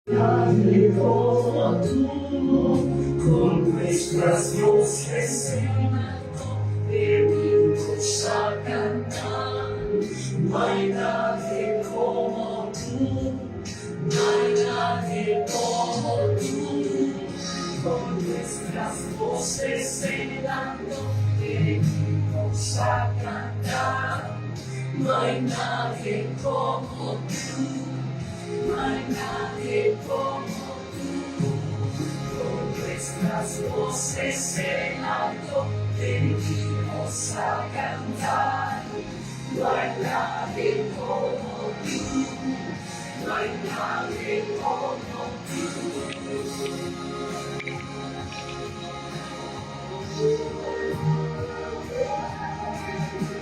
Nadie como tú, con nuestras voces en alto, venimos a cantar. No hay nadie como tú, no hay nadie como tú, con nuestras voces en alto, venimos a cantar. No hay nadie como tú. No hay nadie como tú, con nuestras voces en alto, venimos a cantar. No hay nadie como tú, no hay nadie como tú.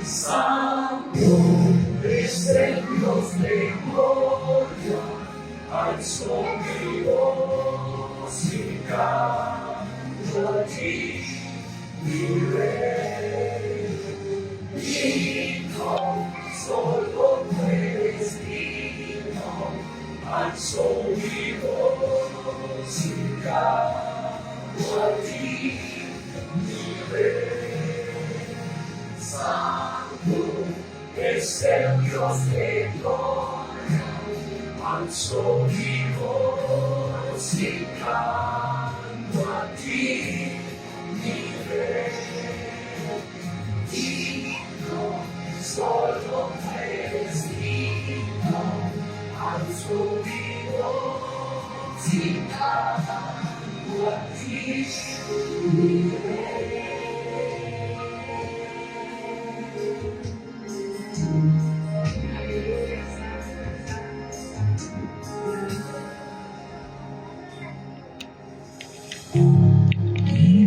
Santo es el Dios de gloria, alzo mi voz y canto a ti, mi Rey. Digno, solo tú eres digno, alzo mi voz y canto a ti, mi Rey. Santo es el Dios de gloria, alzo mi voz y canto a ti, mi Rey. Digno, solo tú eres digno, alzo mi voz y canto a ti, mi Rey.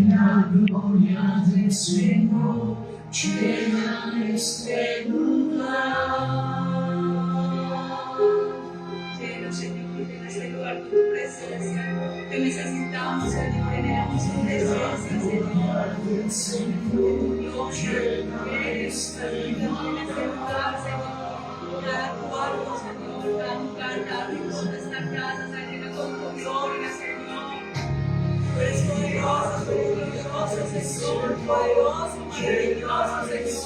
La gloria del Señor llena este lugar. Llena, Señor, en este lugar con tu presencia. Te necesitamos, Señor, generamos tu presencia, Señor. Del Señor llena este lugar, Señor. Cada cuarto, Señor, cada lugar, cada rincón de esta casa, se llena con tu gloria, Señor. Eres poderoso, Señor, poderoso, maravilloso, Señor.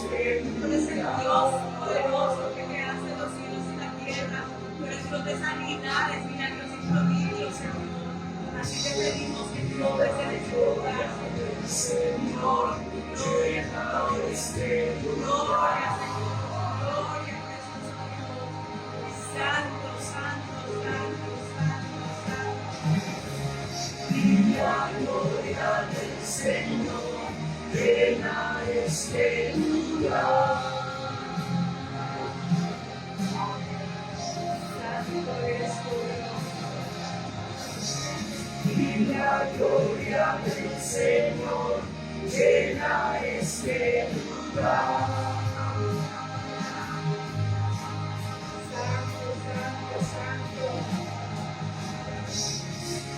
Tú eres el Dios poderoso que creaste los cielos y la tierra. Tú eres Dios de sanidades, milagros y prodigios, Señor. Así te pedimos que tu nombre sea en este lugar, Señor, llena este lugar. Gloria, Señor, gloria, precioso Dios. Santo, santo, santo, santo, santo. Y la gloria del Señor llena este lugar. Santo eres tú, Y la gloria del Señor llena este lugar. santo, santo, santo.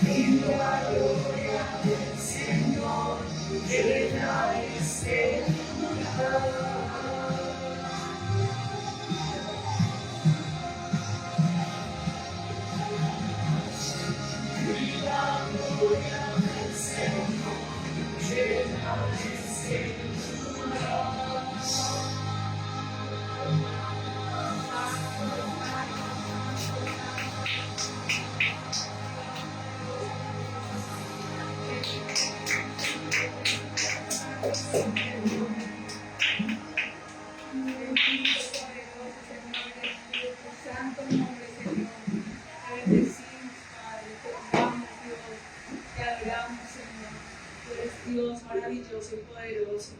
Y la gloria del Señor llena este lugar. Y la gloria del Señor llena este lugar. Santo nombre, Señor. Te bendecimos, Padre. Te amamos, Dios. Te adoramos, Señor. Tú eres Dios maravilloso y poderoso.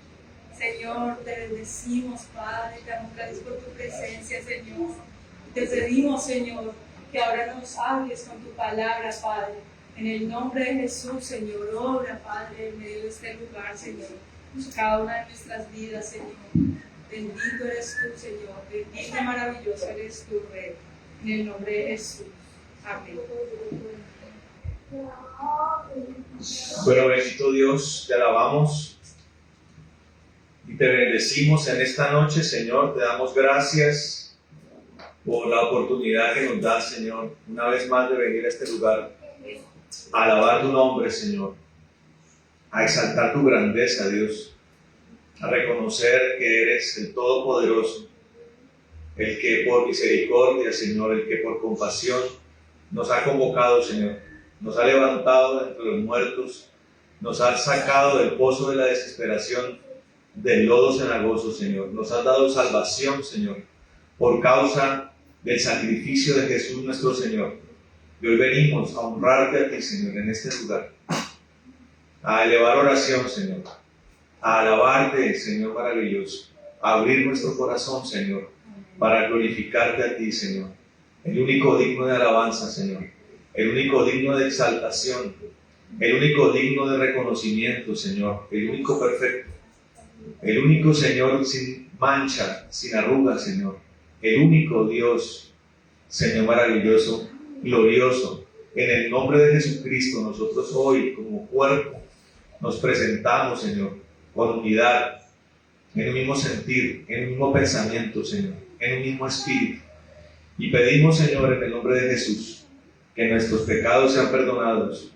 Señor, te bendecimos, Padre. Te damos gracias por tu presencia, Señor. Te pedimos, Señor, que ahora nos hables con tu palabra, Padre. En el nombre de Jesús, Señor, obra, Padre, en medio de este lugar, Señor. Cada una de nuestras vidas, Señor. Bendito eres tú, Señor. Bendito y maravilloso eres tú, Rey. En el nombre de Jesús. Amén. Bueno, bendito Dios, te alabamos y te bendecimos en esta noche, Señor. Te damos gracias por la oportunidad que nos das, Señor, una vez más de venir a este lugar, a alabar tu nombre, Señor, a exaltar tu grandeza, Dios, a reconocer que eres el Todopoderoso, el que por misericordia, Señor, el que por compasión nos ha convocado, Señor, nos ha levantado de entre los muertos, nos ha sacado del pozo de la desesperación, del lodo cenagoso, Señor, nos has dado salvación, Señor, por causa del sacrificio de Jesús nuestro Señor. Y hoy venimos a honrarte a ti, Señor, en este lugar, a elevar oración, Señor, a alabarte, Señor maravilloso, a abrir nuestro corazón, Señor, para glorificarte a ti, Señor, el único digno de alabanza, Señor, el único digno de exaltación, el único digno de reconocimiento, Señor, el único perfecto, el único, Señor, sin mancha, sin arrugas, Señor, el único Dios, Señor maravilloso, glorioso. En el nombre de Jesucristo, nosotros hoy, como cuerpo, nos presentamos, Señor, con unidad, en un mismo sentir, en un mismo pensamiento, Señor, en un mismo espíritu. Y pedimos, Señor, en el nombre de Jesús, que nuestros pecados sean perdonados.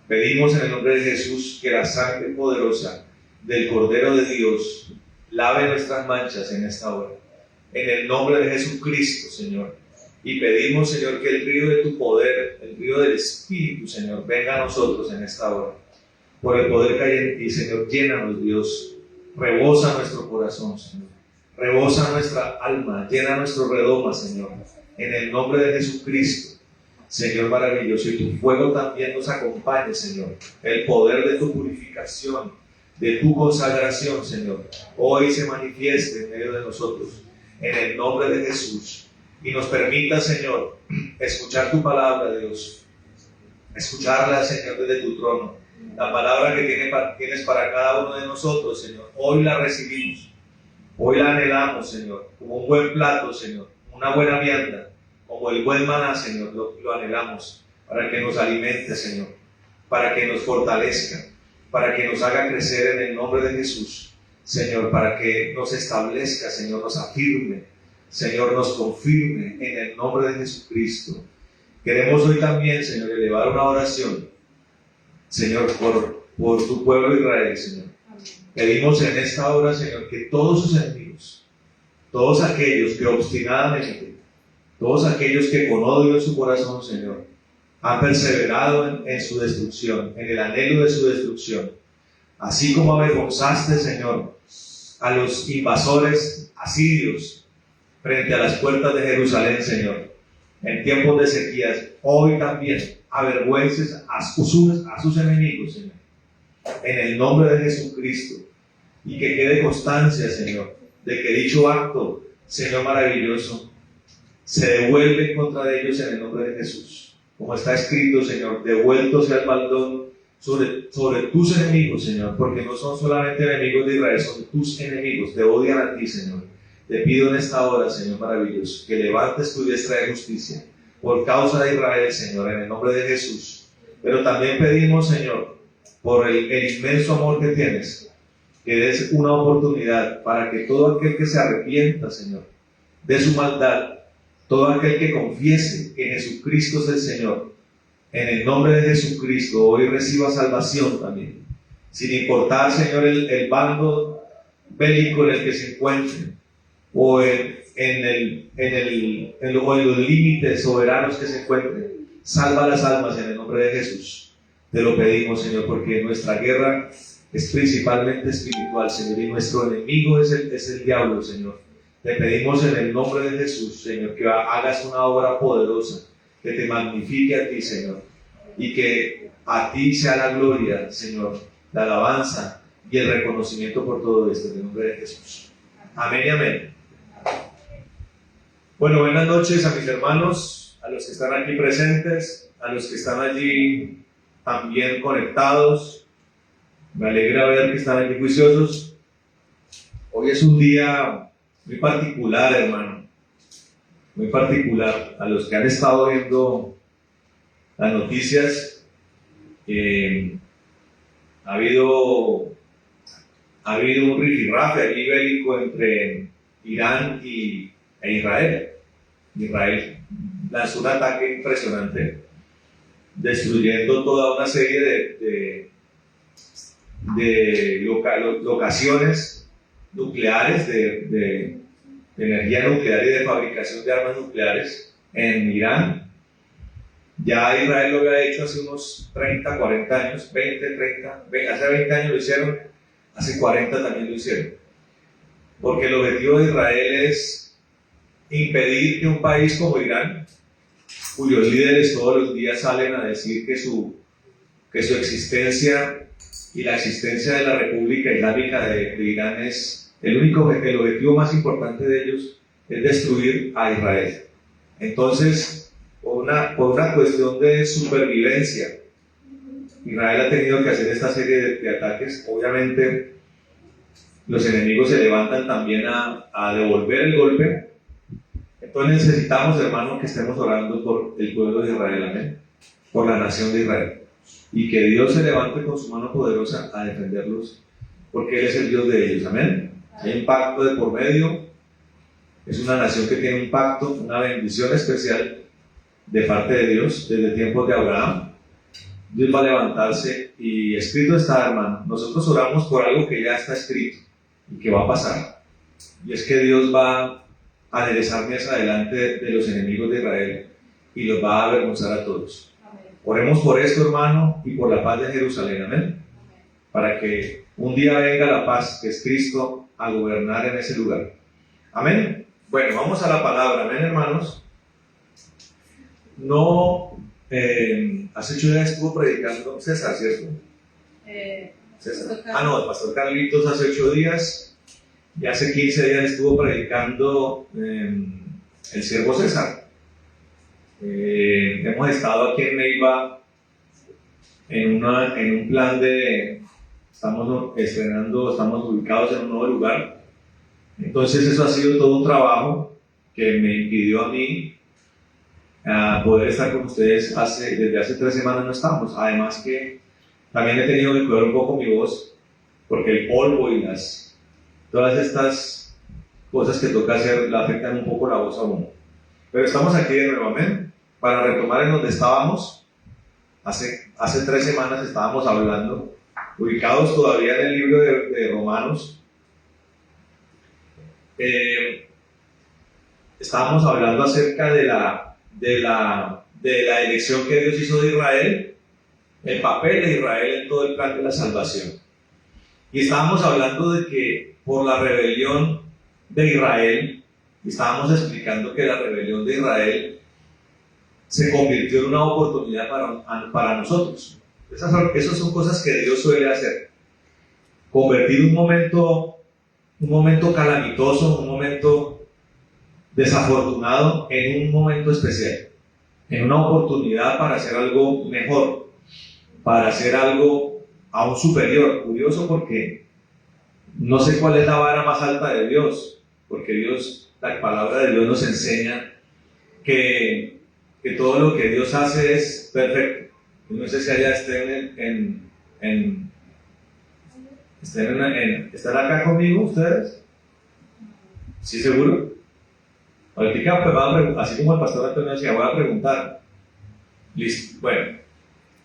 Pedimos en el nombre de Jesús que la sangre poderosa del Cordero de Dios lave nuestras manchas en esta hora. En el nombre de Jesucristo, Señor. Y pedimos, Señor, que el río de tu poder, el río del Espíritu, Señor, venga a nosotros en esta hora. Por el poder que hay en ti, Señor, llénanos, Dios. Rebosa nuestro corazón, Señor. Rebosa nuestra alma, llena nuestro redoma, Señor. En el nombre de Jesucristo, Señor maravilloso. Y tu fuego también nos acompañe, Señor. El poder de tu purificación, de tu consagración, Señor, hoy se manifieste en medio de nosotros. En el nombre de Jesús. Y nos permita, Señor, escuchar tu palabra, Dios. Escucharla, Señor, desde tu trono. La palabra que tienes para cada uno de nosotros, Señor. Hoy la recibimos. Hoy la anhelamos, Señor. Como un buen plato, Señor. Una buena vianda. Como el buen maná, Señor. Lo anhelamos. Para que nos alimente, Señor. Para que nos fortalezca. Para que nos haga crecer en el nombre de Jesús. Señor, para que nos establezca, Señor, nos afirme. Señor, nos confirme en el nombre de Jesucristo. Queremos hoy también, Señor, elevar una oración, Señor, por tu pueblo Israel, Señor. Pedimos en esta hora, Señor, que todos sus enemigos, todos aquellos que obstinadamente, todos aquellos que con odio en su corazón, Señor, han perseverado en su destrucción, en el anhelo de su destrucción, así como avergonzaste, Señor, a los invasores asirios, frente a las puertas de Jerusalén, Señor, en tiempos de sequías, hoy también avergüences a sus enemigos, Señor, en el nombre de Jesucristo, y que quede constancia, Señor, de que dicho acto, Señor maravilloso, se devuelve en contra de ellos en el nombre de Jesús, como está escrito, Señor, devuelto sea el baldón sobre tus enemigos, Señor, porque no son solamente enemigos de Israel, son tus enemigos, te odian a ti, Señor. Te pido en esta hora, Señor maravilloso, que levantes tu diestra de justicia por causa de Israel, Señor, en el nombre de Jesús. Pero también pedimos, Señor, por el inmenso amor que tienes, que des una oportunidad para que todo aquel que se arrepienta, Señor, de su maldad, todo aquel que confiese que Jesucristo es el Señor, en el nombre de Jesucristo, hoy reciba salvación también, sin importar, Señor, el bando bélico en el que se encuentre, o en los límites soberanos que se encuentren. Salva las almas en el nombre de Jesús. Te lo pedimos, Señor, porque nuestra guerra es principalmente espiritual, Señor, y nuestro enemigo es el diablo, Señor. Te pedimos en el nombre de Jesús, Señor, que hagas una obra poderosa, que te magnifique a ti, Señor, y que a ti sea la gloria, Señor, la alabanza y el reconocimiento por todo esto, en el nombre de Jesús. Amén y amén. Bueno, buenas noches a mis hermanos, a los que están aquí presentes, a los que están allí también conectados. Me alegra ver que están aquí juiciosos. Hoy es un día muy particular, hermano, muy particular. A los que han estado viendo las noticias, ha habido un rifirrafe allí bélico entre Irán e Israel. Israel lanzó un ataque impresionante, destruyendo toda una serie de locaciones nucleares, de energía nuclear y de fabricación de armas nucleares en Irán. Ya Israel lo había hecho hace unos 30, 40 años, 20, 30, hace 20 años lo hicieron, hace 40 también lo hicieron. Porque el objetivo de Israel es impedir que un país como Irán, cuyos líderes todos los días salen a decir que su existencia y la existencia de la República Islámica de Irán es el objetivo más importante de ellos es destruir a Israel. Entonces, por una cuestión de supervivencia, Israel ha tenido que hacer esta serie de ataques. Obviamente, los enemigos se levantan también a devolver el golpe. Entonces necesitamos, hermanos, que estemos orando por el pueblo de Israel, amén, por la nación de Israel, y que Dios se levante con su mano poderosa a defenderlos, porque Él es el Dios de ellos, amén. Hay un pacto de por medio, es una nación que tiene un pacto, una bendición especial de parte de Dios desde tiempos de Abraham. Dios va a levantarse y escrito está, hermano. Nosotros oramos por algo que ya está escrito y que va a pasar, y es que Dios va a aderezar mesa delante de los enemigos de Israel y los va a avergonzar a todos. Amén. Oremos por esto, hermano, y por la paz de Jerusalén, amén. Amén. Para que un día venga la paz, que es Cristo, a gobernar en ese lugar. Amén. Bueno, vamos a la palabra, amén, hermanos. No, hace 8 días estuvo predicando César, ¿cierto? César. No, el pastor Carlitos hace 8 días. Y hace 15 días estuvo predicando el siervo César. Hemos estado aquí en Neiva en un plan estamos ubicados en un nuevo lugar. Entonces eso ha sido todo un trabajo que me impidió a mí poder estar con ustedes. Desde hace 3 semanas no estamos. Además que también he tenido que cuidar un poco mi voz, porque el polvo y todas estas cosas que toca hacer le afectan un poco la voz a uno. Pero estamos aquí de nuevo, amén, para retomar en donde estábamos. Hace 3 semanas estábamos hablando, ubicados todavía en el libro de Romanos. Estábamos hablando acerca de la elección que Dios hizo de Israel, el papel de Israel en todo el plan de la salvación. Y estábamos hablando de que por la rebelión de Israel, estábamos explicando que la rebelión de Israel se convirtió en una oportunidad para nosotros. Esas son cosas que Dios suele hacer. Convertir un momento calamitoso, un momento desafortunado en un momento especial, en una oportunidad para hacer algo mejor, para hacer algo aún superior. Curioso, porque no sé cuál es la vara más alta de Dios, porque la palabra de Dios nos enseña que todo lo que Dios hace es perfecto. No sé si allá están acá conmigo ustedes. ¿Sí, seguro? Ahorita, pues, así como el pastor Antonio decía, voy a preguntar. Listo. Bueno,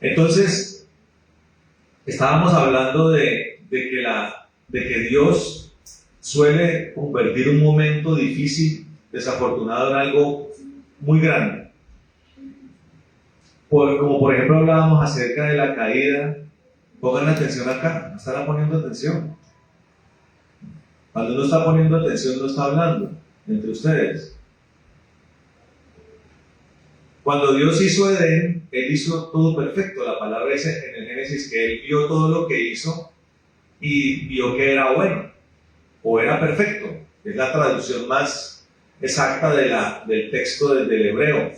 entonces estábamos hablando de que Dios suele convertir un momento difícil, desafortunado, en algo muy grande. Como por ejemplo hablábamos acerca de la caída. Pongan atención acá, no estará poniendo atención. Cuando uno está poniendo atención, no está hablando entre ustedes. Cuando Dios hizo Edén, Él hizo todo perfecto. La palabra dice en el Génesis que Él vio todo lo que hizo y vio que era bueno o era perfecto. Es la traducción más exacta del texto del hebreo.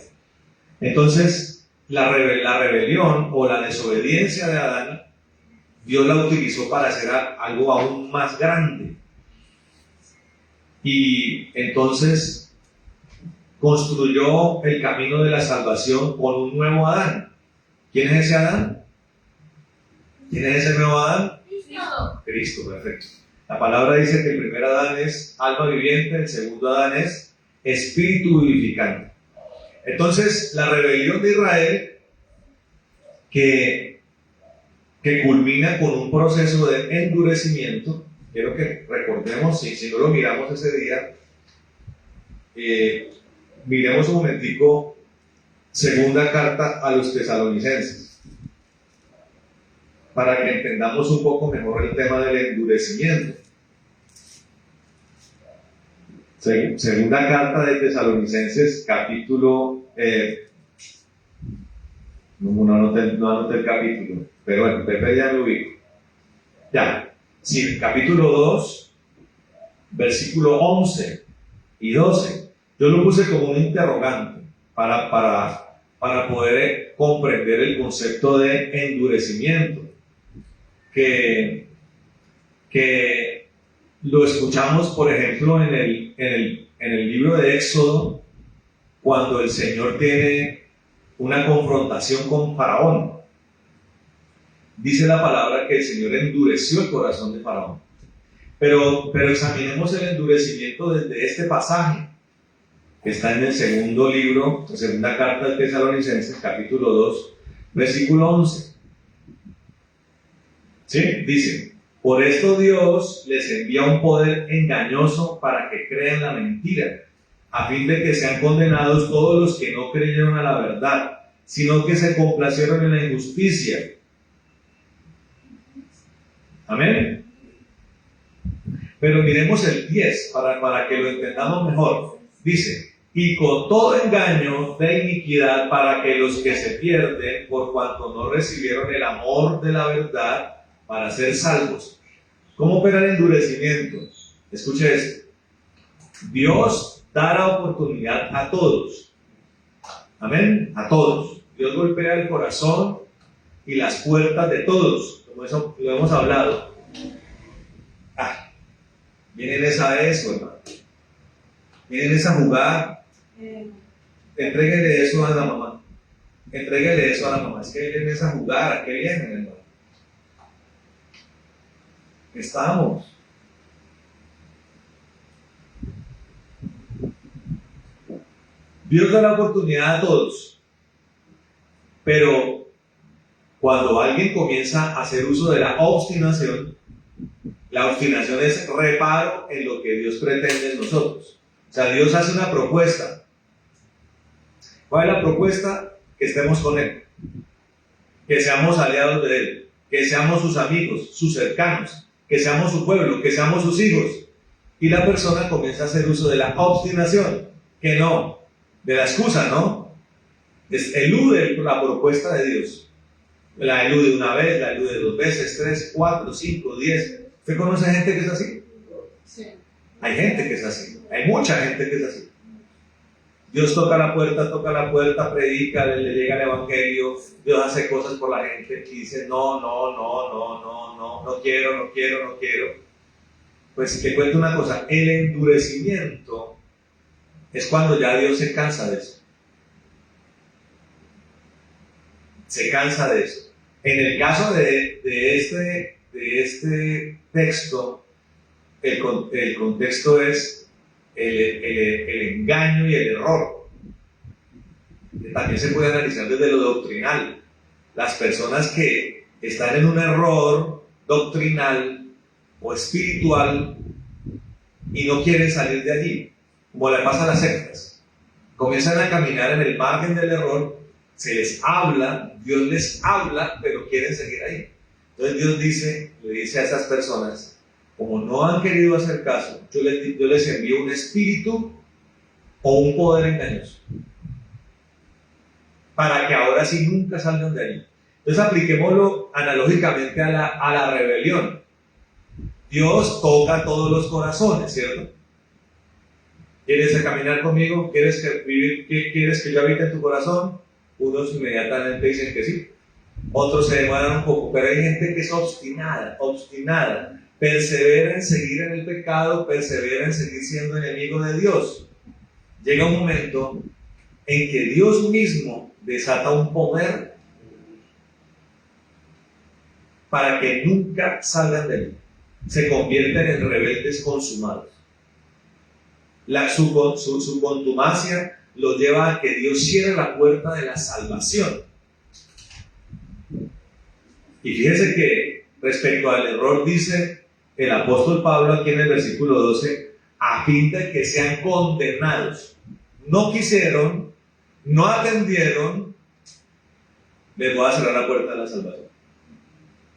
Entonces, la rebelión o la desobediencia de Adán, Dios la utilizó para hacer algo aún más grande. Y entonces construyó el camino de la salvación con un nuevo Adán. ¿Quién es ese Adán? ¿Quién es ese nuevo Adán? Cristo, perfecto. La palabra dice que el primer Adán es alma viviente, el segundo Adán es espíritu vivificante. Entonces, la rebelión de Israel, que culmina con un proceso de endurecimiento, quiero que recordemos, si no lo miramos ese día, miremos un momentico, segunda carta a los tesalonicenses, para que entendamos un poco mejor el tema del endurecimiento. Segunda carta de Tesalonicenses, capítulo, no anoté el capítulo, pero bueno, Pepe ya lo ubico. Ya, sí, capítulo 2, versículo 11 y 12. Yo lo puse como un interrogante para poder comprender el concepto de endurecimiento, que lo escuchamos, por ejemplo, en el libro de Éxodo, cuando el Señor tiene una confrontación con Faraón. Dice la palabra que el Señor endureció el corazón de Faraón. Pero examinemos el endurecimiento desde este pasaje, que está en el segundo libro, la segunda carta de Tesalonicenses, capítulo 2, versículo 11. ¿Sí? Dice: por esto Dios les envía un poder engañoso para que crean la mentira, a fin de que sean condenados todos los que no creyeron a la verdad, sino que se complacieron en la injusticia. Amén. Pero miremos el 10 para que lo entendamos mejor. Dice: y con todo engaño de iniquidad, para que los que se pierden, por cuanto no recibieron el amor de la verdad, para ser salvos. ¿Cómo opera el endurecimiento? Escuche esto. Dios da la oportunidad a todos. Amén. A todos. Dios golpea el corazón y las puertas de todos, como eso lo hemos hablado. Vienen a eso, hermano. Vienen a jugar. Entréguele eso a la mamá. Entréguele eso a la mamá. Es que vienen a jugar. ¿A qué vienen, hermano? Estamos. Dios da la oportunidad a todos, pero cuando alguien comienza a hacer uso de la obstinación es reparo en lo que Dios pretende en nosotros. O sea, Dios hace una propuesta. ¿Cuál es la propuesta? Que estemos con Él, que seamos aliados de Él, que seamos sus amigos, sus cercanos, que seamos su pueblo, que seamos sus hijos. Y la persona comienza a hacer uso de la obstinación, que no, de la excusa, ¿no? Elude la propuesta de Dios. La elude una vez, la elude 2 veces, 3, 4, 5, 10. ¿Usted conoce gente que es así? Sí. Hay gente que es así, hay mucha gente que es así. Dios toca la puerta, predica, le llega el evangelio, Dios hace cosas por la gente y dice no quiero. Pues te cuento una cosa, el endurecimiento es cuando ya Dios se cansa de eso. Se cansa de eso. En el caso de este texto, el contexto es el engaño y el error. También se puede analizar desde lo doctrinal. Las personas que están en un error doctrinal o espiritual y no quieren salir de allí, como le pasa a las sectas, comienzan a caminar en el margen del error, se les habla, Dios les habla, pero quieren seguir ahí. Entonces Dios le dice a esas personas: como no han querido hacer caso, yo les envío un espíritu o un poder engañoso, para que ahora sí nunca salgan de ahí. Entonces apliquémoslo analógicamente a la rebelión. Dios toca todos los corazones, ¿cierto? ¿Quieres caminar conmigo? ¿Quieres que yo habite en tu corazón? Unos inmediatamente dicen que sí. Otros se demoran un poco, pero hay gente que es obstinada. Persevera en seguir en el pecado, persevera en seguir siendo enemigo de Dios. Llega un momento en que Dios mismo desata un poder para que nunca salgan de él. Se convierten en rebeldes consumados. su contumacia lo lleva a que Dios cierre la puerta de la salvación. Y fíjese que respecto al error dice el apóstol Pablo aquí en el versículo 12, a fin de que sean condenados. No quisieron, no atendieron, les voy a cerrar la puerta de la salvación.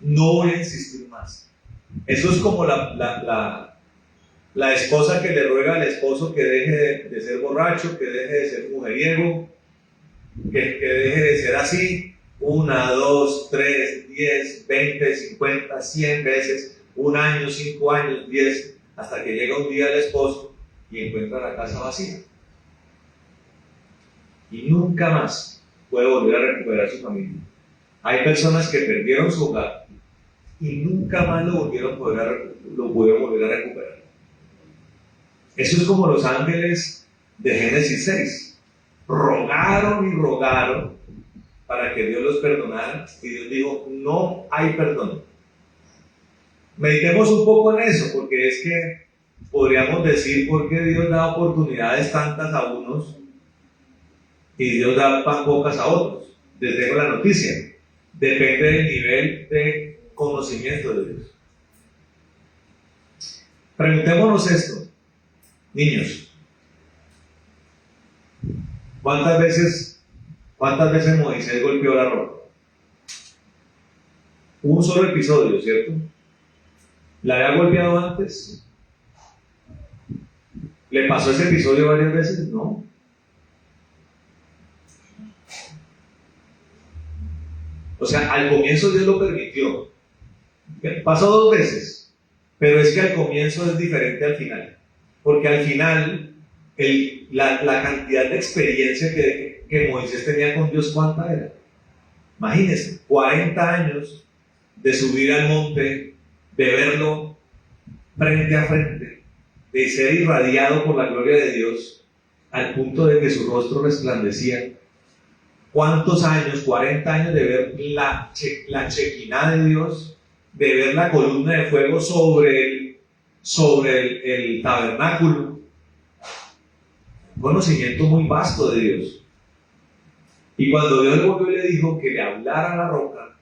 No voy a insistir más. Eso es como la esposa que le ruega al esposo que deje de ser borracho, que deje de ser mujeriego, que deje de ser así, 1, 2, 3, 10, 20, 50, 100 veces, 1 año, 5 años, 10, hasta que llega un día el esposo y encuentra la casa vacía. Y nunca más puede volver a recuperar su familia. Hay personas que perdieron su hogar y nunca más lo pudieron volver a recuperar. Eso es como los ángeles de Génesis 6. Rogaron y rogaron para que Dios los perdonara y Dios dijo, no hay perdón. Meditemos un poco en eso, porque es que podríamos decir por qué Dios da oportunidades tantas a unos y Dios da tan pocas a otros. Les dejo la noticia. Depende del nivel de conocimiento de Dios. Preguntémonos esto, niños. ¿Cuántas veces Moisés golpeó la roca? Un solo episodio, ¿cierto? ¿La había golpeado antes? ¿Le pasó ese episodio varias veces? No. O sea, al comienzo Dios lo permitió. Pasó 2 veces, pero es que al comienzo es diferente al final. Porque al final, la cantidad de experiencia que Moisés tenía con Dios, ¿cuánta era? Imagínense, 40 años de subir al monte, de verlo frente a frente, de ser irradiado por la gloria de Dios, al punto de que su rostro resplandecía. ¿Cuántos años? 40 años de ver la chequina de Dios, de ver la columna de fuego sobre el tabernáculo. Un conocimiento muy vasto de Dios. Y cuando Dios le volvió y le dijo que le hablara a la roca,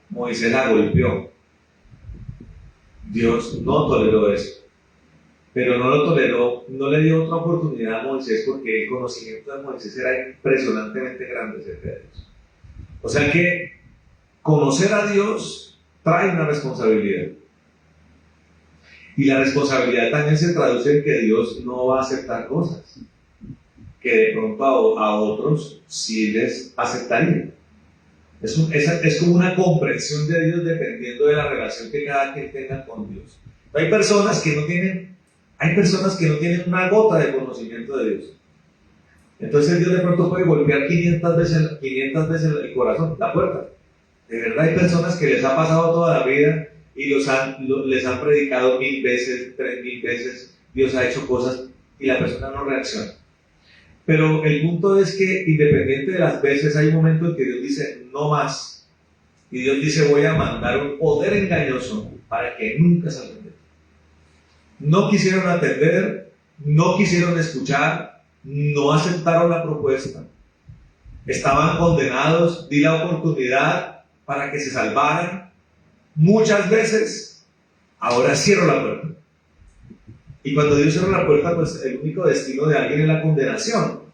Moisés la golpeó. Dios no toleró eso. Pero no lo toleró, no le dio otra oportunidad a Moisés porque el conocimiento de Moisés era impresionantemente grande acerca de Dios. O sea que conocer a Dios trae una responsabilidad. Y la responsabilidad también se traduce en que Dios no va a aceptar cosas que de pronto a otros sí les aceptaría. Es como una comprensión de Dios dependiendo de la relación que cada quien tenga con Dios. Hay personas que no tienen una gota de conocimiento de Dios. Entonces Dios de pronto puede golpear 500 veces el corazón, la puerta. De verdad hay personas que les ha pasado toda la vida y les han predicado 1000 veces, 3000 veces, Dios ha hecho cosas y la persona no reacciona. Pero el punto es que independiente de las veces hay un momento en que Dios dice no más. Y Dios dice voy a mandar un poder engañoso para que nunca salgan de ti. No quisieron atender, no quisieron escuchar, no aceptaron la propuesta. Estaban condenados, di la oportunidad para que se salvaran. Muchas veces, ahora cierro la puerta. Y cuando Dios cierra la puerta, pues el único destino de alguien es la condenación.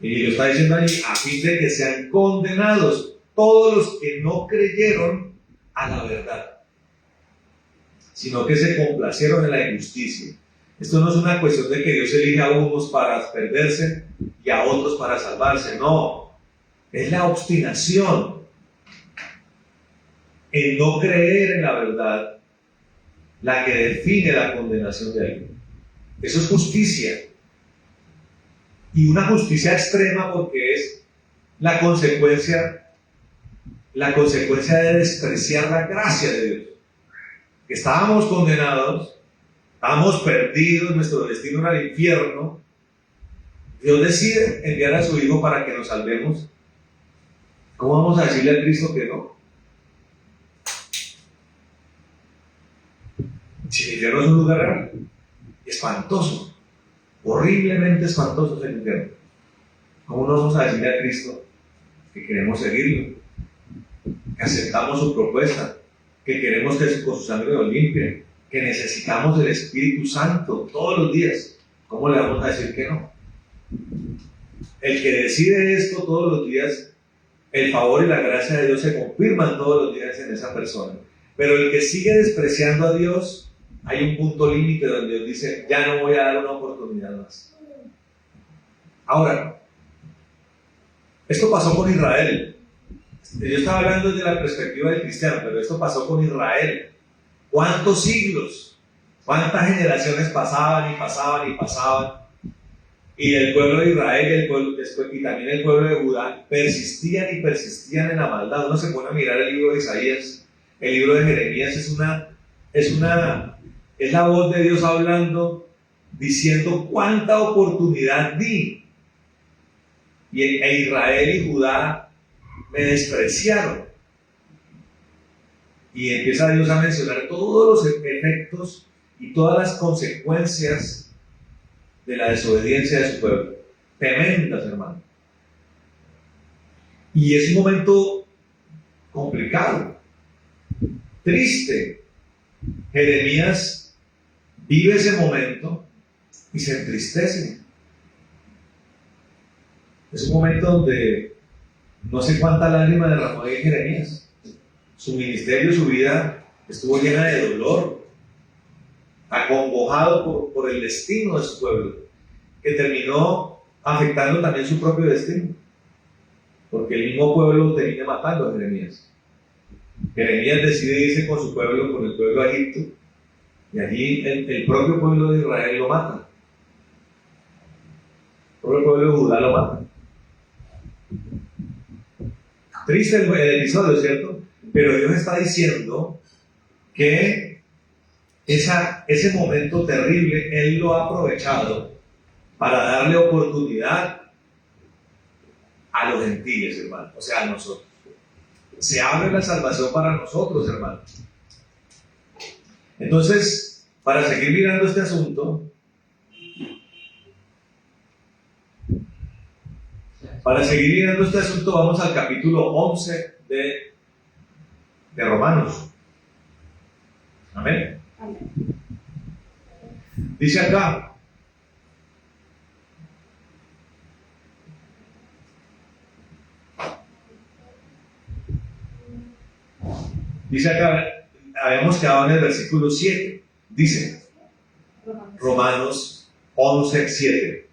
Y lo está diciendo allí, a fin de que sean condenados todos los que no creyeron a la verdad, sino que se complacieron en la injusticia. Esto no es una cuestión de que Dios elige a unos para perderse y a otros para salvarse, no. Es la obstinación en no creer en la verdad la que define la condenación de alguien. Eso es justicia. Y una justicia extrema porque es la consecuencia de despreciar la gracia de Dios. Que estábamos condenados, estábamos perdidos, nuestro destino era el infierno. Dios decide enviar a su Hijo para que nos salvemos. ¿Cómo vamos a decirle a Cristo que no? Si el infierno es un lugar real. espantoso, horriblemente espantoso es el infierno. ¿Cómo no vamos a decirle a Cristo que queremos seguirlo, que aceptamos su propuesta, que queremos que con su sangre nos limpie, que necesitamos el Espíritu Santo todos los días? ¿Cómo le vamos a decir que no? El que decide esto todos los días, el favor y la gracia de Dios se confirman todos los días en esa persona. Pero el que sigue despreciando a Dios, hay un punto límite donde Dios dice, ya no voy a dar una oportunidad más. Ahora, esto pasó con Israel. Yo estaba hablando desde la perspectiva del cristiano, pero esto pasó con Israel. ¿Cuántos siglos? ¿Cuántas generaciones pasaban y pasaban y pasaban? Y el pueblo de Israel y también el pueblo de Judá persistían y persistían en la maldad. Uno se pone a mirar el libro de Isaías, el libro de Jeremías, es la voz de Dios hablando, diciendo cuánta oportunidad di. E Israel y Judá me despreciaron. Y empieza Dios a mencionar todos los efectos y todas las consecuencias de la desobediencia de su pueblo. Tremendas, hermano. Y es un momento complicado, triste. Jeremías vive ese momento y se entristece. Es un momento donde no sé cuánta lágrima derramó de Jeremías. Su ministerio, su vida estuvo llena de dolor, acongojado por el destino de su pueblo, que terminó afectando también su propio destino, porque el mismo pueblo termina matando a Jeremías. Jeremías decide irse con su pueblo, con el pueblo de Egipto, y allí el propio pueblo de Israel lo mata. El propio pueblo de Judá lo mata. Triste el episodio, ¿cierto? Pero Dios está diciendo que ese momento terrible Él lo ha aprovechado para darle oportunidad a los gentiles, hermano, o sea, a nosotros. Se abre la salvación para nosotros, hermano. Entonces, para seguir mirando este asunto, vamos al capítulo 11 de Romanos. Amén. Amén. Dice acá, habíamos quedado en el versículo 7, dice, Romanos 11, 7,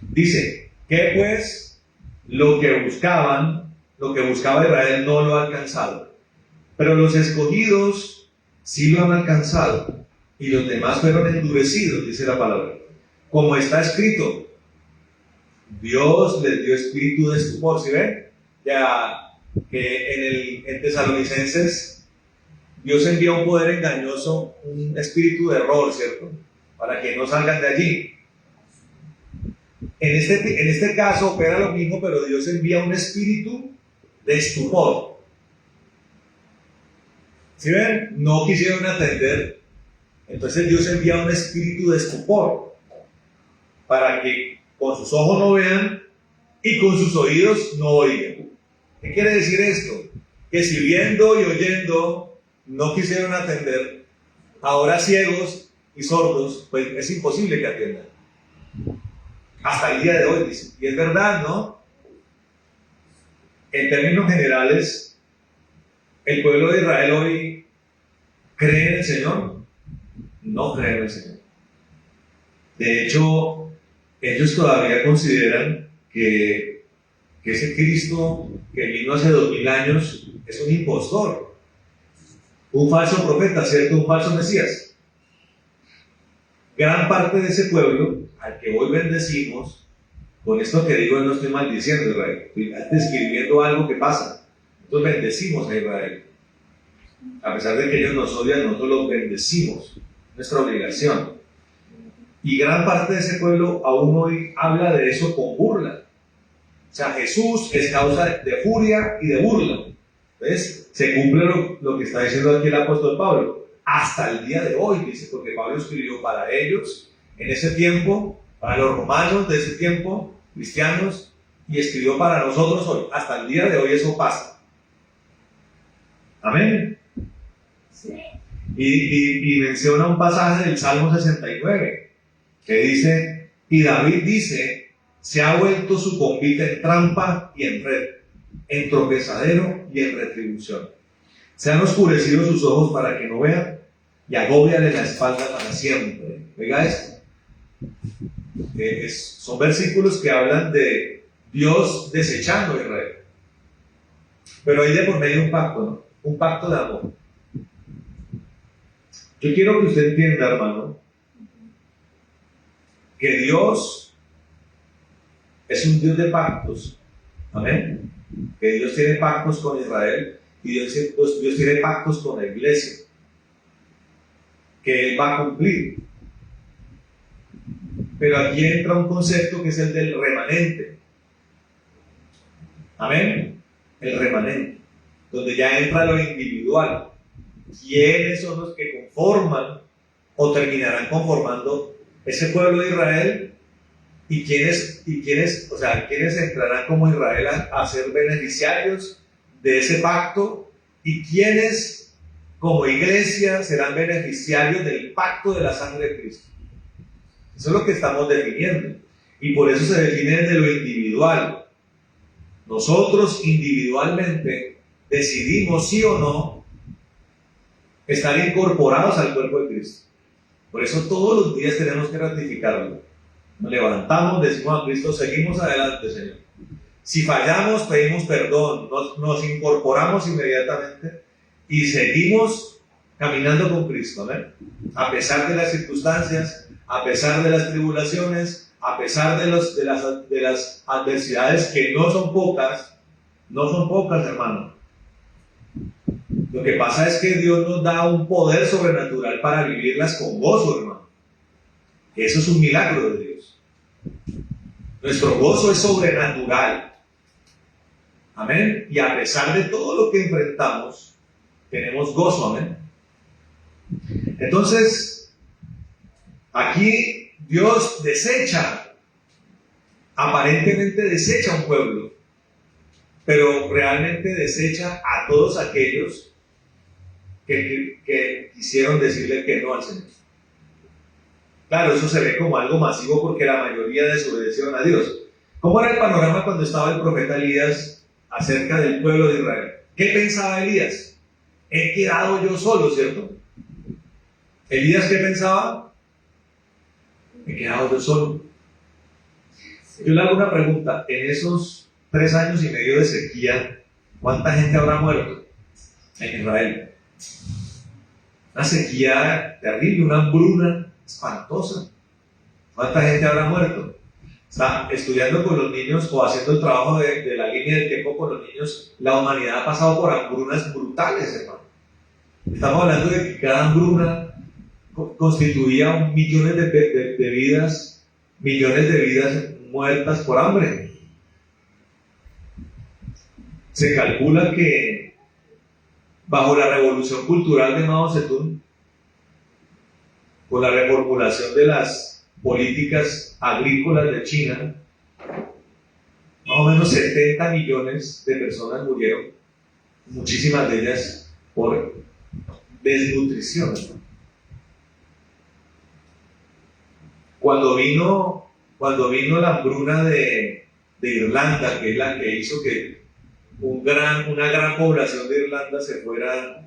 dice, que pues lo que buscaba Israel no lo ha alcanzado, pero los escogidos sí lo han alcanzado, y los demás fueron endurecidos, dice la palabra. Como está escrito, Dios les dio espíritu de estupor, ¿sí ven? Ya que en Tesalonicenses, Dios envía un poder engañoso, un espíritu de error, ¿cierto? Para que no salgan de allí. En este caso opera lo mismo, pero Dios envía un espíritu de estupor. ¿Sí ven? No quisieron atender. Entonces Dios envía un espíritu de estupor para que con sus ojos no vean y con sus oídos no oigan. ¿Qué quiere decir esto? Que si viendo y oyendo no quisieron atender, ahora ciegos y sordos, pues es imposible que atiendan. Hasta el día de hoy, dice. Y es verdad, ¿no? En términos generales, el pueblo de Israel hoy cree en el Señor. No cree en el Señor. De hecho, ellos todavía consideran que ese Cristo que vino hace 2000 años es un impostor, un falso profeta, ¿cierto? Un falso Mesías. Gran parte de ese pueblo, al que hoy bendecimos, con esto que digo no estoy maldiciendo a Israel, estoy describiendo algo que pasa. Nosotros bendecimos a Israel. A pesar de que ellos nos odian, nosotros los bendecimos. Nuestra obligación. Y gran parte de ese pueblo aún hoy habla de eso con burla. O sea, Jesús es causa de furia y de burla. ¿Ves? Se cumple lo que está diciendo aquí el apóstol Pablo. Hasta el día de hoy, dice, porque Pablo escribió para ellos en ese tiempo, para los romanos de ese tiempo, cristianos, y escribió para nosotros hoy. Hasta el día de hoy eso pasa. Amén. Sí. Y menciona un pasaje del Salmo 69, que dice, y David dice, se ha vuelto su convite en trampa y en red, en tropezadero y en retribución. Se han oscurecido sus ojos para que no vean, y agóbiale la espalda para siempre. Oiga esto. Son versículos que hablan de Dios desechando a Israel. Pero hay de por medio un pacto, ¿no? Un pacto de amor. Yo quiero que usted entienda, hermano, que Dios es un Dios de pactos. Amén. Que Dios tiene pactos con Israel y Dios tiene pactos con la iglesia. Que Él va a cumplir. Pero aquí entra un concepto que es el del remanente. Amén. El remanente. Donde ya entra lo individual. ¿Quiénes son los que conforman o terminarán conformando ese pueblo de Israel? ¿Y quiénes entrarán como Israel a ser beneficiarios de ese pacto? ¿Y quiénes como iglesia serán beneficiarios del pacto de la sangre de Cristo? Eso es lo que estamos definiendo. Y por eso se define desde lo individual. Nosotros individualmente decidimos sí o no estar incorporados al cuerpo de Cristo. Por eso todos los días tenemos que ratificarlo. Nos levantamos, decimos a Cristo, seguimos adelante, Señor. Si fallamos, pedimos perdón, nos incorporamos inmediatamente y seguimos caminando con Cristo. ¿Ven? A pesar de las circunstancias, a pesar de las tribulaciones, a pesar de las adversidades que no son pocas, hermano. Lo que pasa es que Dios nos da un poder sobrenatural para vivirlas con gozo, hermano. Eso es un milagro de Dios. Nuestro gozo es sobrenatural. Amén. Y a pesar de todo lo que enfrentamos, tenemos gozo. Amén. Entonces, aquí Dios aparentemente desecha un pueblo, pero realmente desecha a todos aquellos que quisieron decirle que no al Señor. Claro, eso se ve como algo masivo porque la mayoría desobedecieron a Dios. ¿Cómo era el panorama cuando estaba el profeta Elías acerca del pueblo de Israel? ¿Qué pensaba Elías? He quedado yo solo, ¿cierto? ¿Elías qué pensaba? He quedado yo solo. Yo le hago una pregunta. En esos 3 años y medio de sequía, ¿cuánta gente habrá muerto en Israel? Una sequía terrible, una hambruna espantosa. ¿Cuánta gente habrá muerto? Está estudiando con los niños o haciendo el trabajo de la línea del tiempo con los niños. La humanidad ha pasado por hambrunas brutales, hermano. Estamos hablando de que cada hambruna constituía millones de vidas muertas por hambre. Se calcula que bajo la revolución cultural de Mao Zedong, por la reformulación de las políticas agrícolas de China, más o menos 70 millones de personas murieron, muchísimas de ellas por desnutrición. Cuando vino la hambruna de Irlanda, que es la que hizo que una gran población de Irlanda se fuera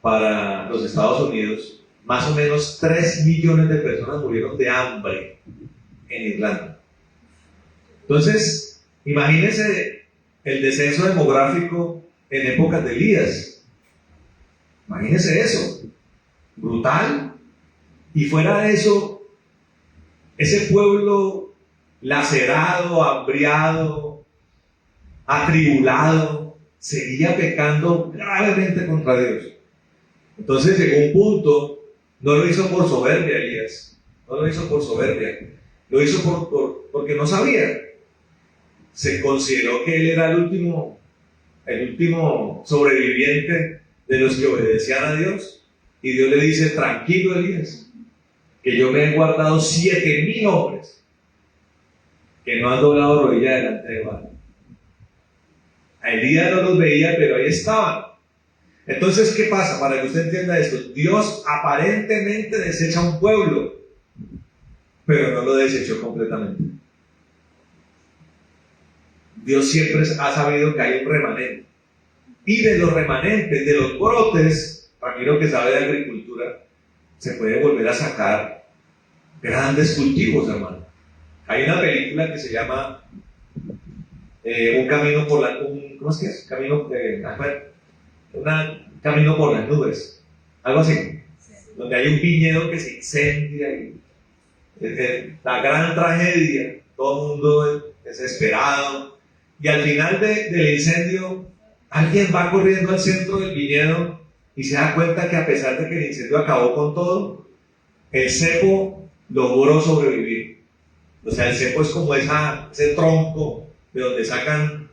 para los Estados Unidos, más o menos 3 millones de personas murieron de hambre en Irlanda. Entonces, imagínense el descenso demográfico en épocas de Elías. Imagínense eso, brutal. Y fuera de eso, ese pueblo lacerado, hambriado, atribulado, seguía pecando gravemente contra Dios. Entonces llegó un punto, no lo hizo por soberbia Elías, no lo hizo por soberbia, lo hizo porque no sabía. Se consideró que él era el último sobreviviente de los que obedecían a Dios, y Dios le dice: tranquilo, Elías, que yo me he guardado 7.000 hombres que no han doblado rodilla delante de Baal. A Elías no los veía, pero ahí estaban. Entonces, ¿qué pasa? Para que usted entienda esto, Dios aparentemente desecha un pueblo, pero no lo desechó completamente. Dios siempre ha sabido que hay un remanente. Y de los remanentes, de los brotes, Ramiro que sabe de agricultura, se puede volver a sacar grandes cultivos, hermano. Hay una película que se llama Un camino por la... ¿Cómo es que es? Camino por las nubes. Algo así. Sí. Donde hay un viñedo que se incendia y la gran tragedia, todo el mundo desesperado. Y al final del incendio, alguien va corriendo al centro del viñedo y se da cuenta que a pesar de que el incendio acabó con todo, el cepo logró sobrevivir. O sea, el cepo es como ese tronco de donde sacan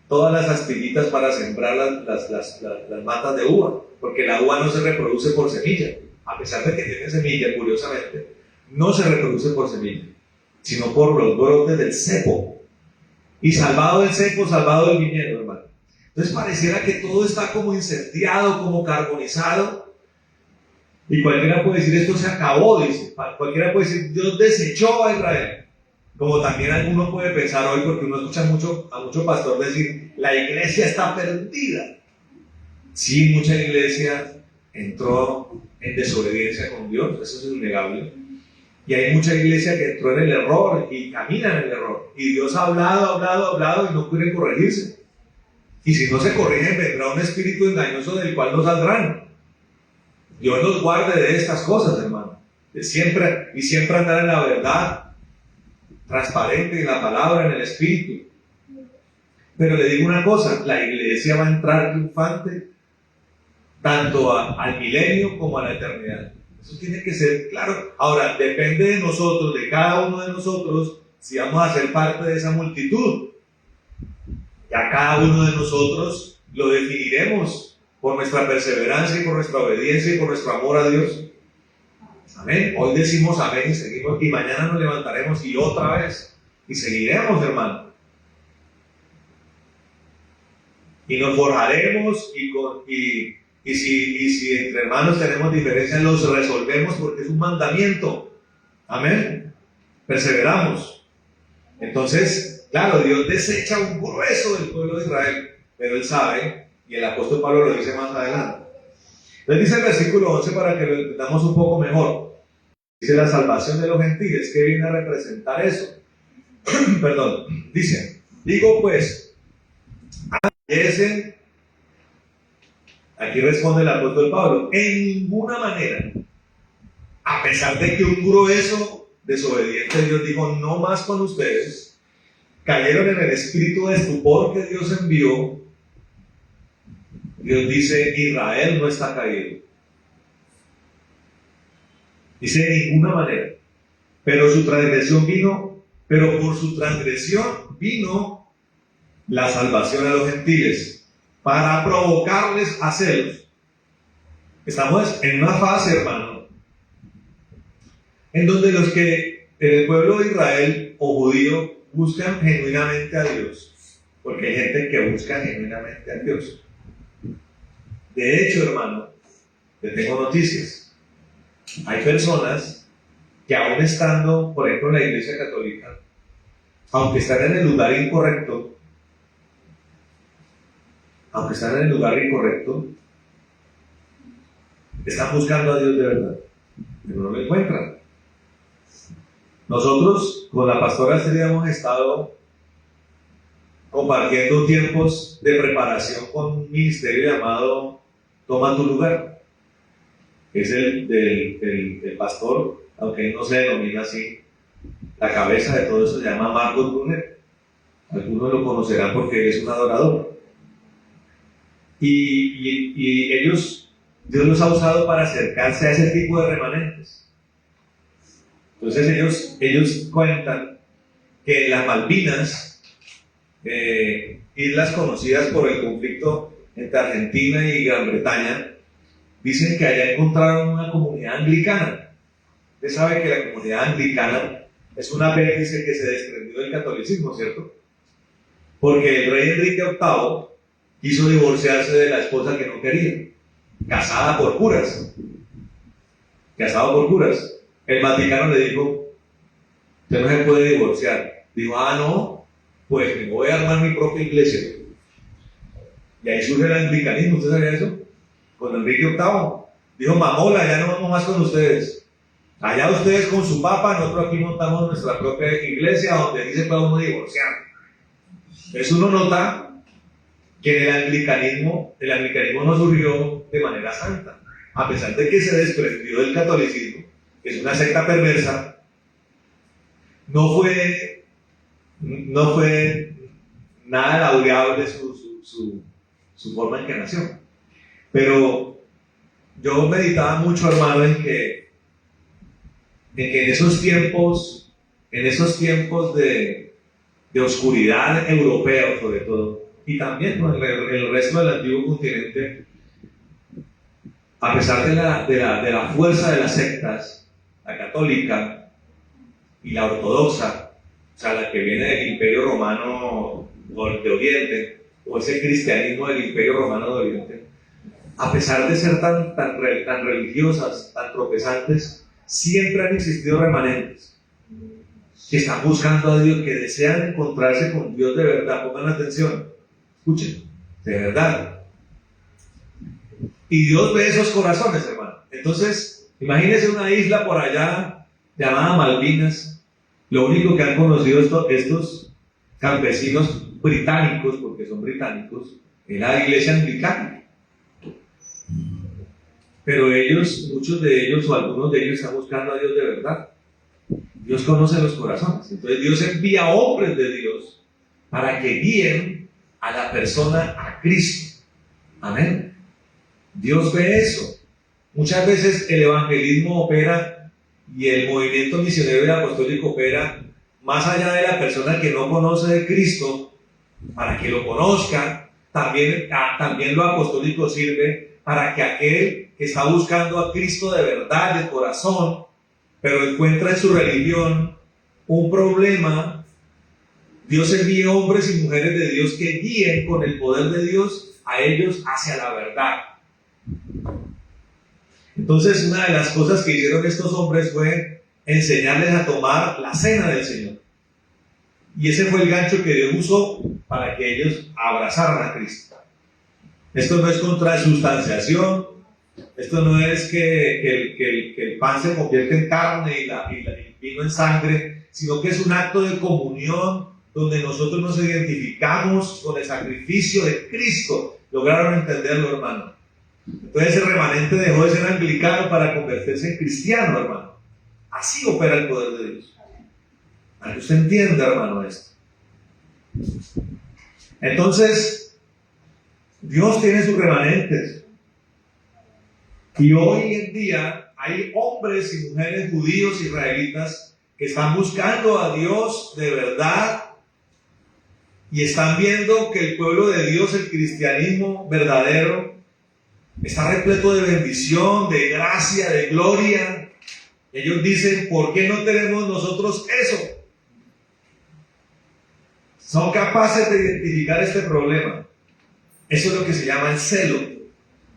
todas las astillitas para sembrar las matas de uva, porque la uva no se reproduce por semilla, a pesar de que tiene semilla, curiosamente, no se reproduce por semilla, sino por los brotes del cepo. Y salvado el cepo, salvado el viñedo, hermano. Entonces pareciera que todo está como incendiado, como carbonizado, y cualquiera puede decir, esto se acabó, dice. Cualquiera puede decir, Dios desechó a Israel. Como también alguno puede pensar hoy, porque uno escucha a mucho pastor decir, la iglesia está perdida. Sí, mucha iglesia entró en desobediencia con Dios, eso es innegable. Y hay mucha iglesia que entró en el error y camina en el error. Y Dios ha hablado y no quiere corregirse. Y si no se corrigen, vendrá un espíritu engañoso del cual no saldrán. Dios nos guarde de estas cosas, hermano. Siempre andar en la verdad, transparente en la palabra, en el espíritu. Pero le digo una cosa, la iglesia va a entrar triunfante tanto al milenio como a la eternidad. Eso tiene que ser claro. Ahora, depende de nosotros, de cada uno de nosotros, si vamos a ser parte de esa multitud. Ya cada uno de nosotros lo definiremos por nuestra perseverancia y por nuestra obediencia y por nuestro amor a Dios. Amén. Hoy decimos amén y seguimos, y mañana nos levantaremos y otra vez, y seguiremos, hermano. Y nos forjaremos y si entre hermanos tenemos diferencias, los resolvemos porque es un mandamiento. Amén. Perseveramos. Entonces, claro, Dios desecha un grueso del pueblo de Israel, pero Él sabe, y el apóstol Pablo lo dice más adelante. Entonces dice el versículo 11 para que lo entendamos un poco mejor. Dice la salvación de los gentiles. ¿Qué viene a representar eso? Perdón. Dice, digo pues, aquí responde el apóstol Pablo, en ninguna manera, a pesar de que un grueso desobediente Dios dijo, no más con ustedes, cayeron en el espíritu de estupor que Dios envió. Dios dice, Israel no está caído. Dice, de ninguna manera. Pero por su transgresión vino la salvación a los gentiles, para provocarles a celos. Estamos en una fase, hermano, en donde los que en el pueblo de Israel o judío buscan genuinamente a Dios, porque hay gente que busca genuinamente a Dios. De hecho, hermano, le tengo noticias. Hay personas que aún estando, por ejemplo, en la Iglesia Católica, aunque están en el lugar incorrecto, están buscando a Dios de verdad, pero no lo encuentran. Nosotros, con la pastora Astrid, hemos estado compartiendo tiempos de preparación con un ministerio llamado Toma tu lugar, que es el pastor, aunque él no se denomina así, la cabeza de todo eso se llama Marcos Brunet. Algunos lo conocerán porque él es un adorador. Y ellos, Dios los ha usado para acercarse a ese tipo de remanentes. Entonces ellos cuentan que en las Malvinas, islas conocidas por el conflicto entre Argentina y Gran Bretaña, dicen que allá encontraron una comunidad anglicana. Usted sabe que la comunidad anglicana es un apéndice que se desprendió del catolicismo, ¿cierto? Porque el rey Enrique VIII quiso divorciarse de la esposa que no quería, casada por curas. Casado por curas. El Vaticano le dijo, usted no se puede divorciar. Dijo, no, pues me voy a armar mi propia iglesia. Y ahí surge el anglicanismo, ¿usted sabía eso? Con Enrique VIII. Dijo, mamola, ya no vamos más con ustedes. Allá ustedes con su papa, nosotros aquí montamos nuestra propia iglesia donde aquí se puede uno divorciar. Entonces uno nota que el anglicanismo no surgió de manera santa. A pesar de que se desprendió del catolicismo, que es una secta perversa, no fue nada laureable su forma en que nació. Pero yo meditaba mucho, hermano, en que en esos tiempos de oscuridad europea, sobre todo, y también en el resto del antiguo continente, a pesar de la fuerza de las sectas, la católica y la ortodoxa, o sea, la que viene del Imperio Romano de Oriente, o ese cristianismo del Imperio Romano de Oriente, a pesar de ser tan religiosas, tan tropezantes, siempre han existido remanentes que están buscando a Dios, que desean encontrarse con Dios de verdad. Pongan atención, escuchen, de verdad. Y Dios ve esos corazones, hermano. Entonces, imagínense una isla por allá llamada Malvinas. Lo único que han conocido estos campesinos británicos, porque son británicos, es la iglesia anglicana. Pero ellos, muchos de ellos o algunos de ellos están buscando a Dios de verdad. Dios conoce los corazones. Entonces Dios envía hombres de Dios para que guíen a la persona a Cristo. Amén. Dios ve eso. Muchas veces el evangelismo opera y el movimiento misionero y apostólico opera más allá de la persona que no conoce de Cristo, para que lo conozca. También lo apostólico sirve para que aquel que está buscando a Cristo de verdad, de corazón, pero encuentra en su religión un problema, Dios envíe hombres y mujeres de Dios que guíen con el poder de Dios a ellos hacia la verdad. Entonces, una de las cosas que hicieron estos hombres fue enseñarles a tomar la cena del Señor. Y ese fue el gancho que Dios usó para que ellos abrazaran a Cristo. Esto no es contrasustanciación, esto no es que el pan se convierte en carne y el vino en sangre, sino que es un acto de comunión donde nosotros nos identificamos con el sacrificio de Cristo. ¿Lograron entenderlo, hermano? Entonces ese remanente dejó de ser anglicano para convertirse en cristiano, hermano. Así opera el poder de Dios. Para que usted entienda, hermano, esto. Entonces, Dios tiene sus remanentes. Y hoy en día hay hombres y mujeres judíos israelitas que están buscando a Dios de verdad y están viendo que el pueblo de Dios, el cristianismo verdadero, está repleto de bendición, de gracia, de gloria. Ellos dicen, ¿por qué no tenemos nosotros eso? Son capaces de identificar este problema. Eso es lo que se llama el celo.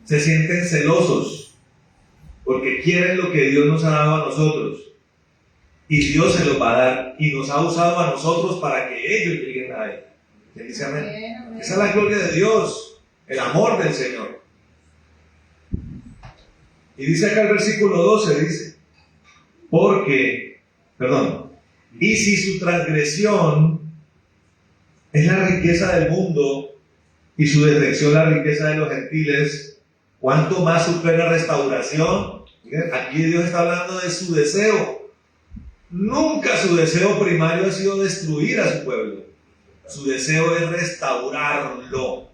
Se sienten celosos porque quieren lo que Dios nos ha dado a nosotros. Y Dios se lo va a dar y nos ha usado a nosotros para que ellos lleguen a Él. ¿Quién dice amén? Esa es la gloria de Dios, el amor del Señor. Y dice acá el versículo 12, dice, y si su transgresión es la riqueza del mundo y su defección la riqueza de los gentiles, ¿cuánto más su plena restauración? Miren, aquí Dios está hablando de su deseo. Nunca su deseo primario ha sido destruir a su pueblo. Su deseo es restaurarlo,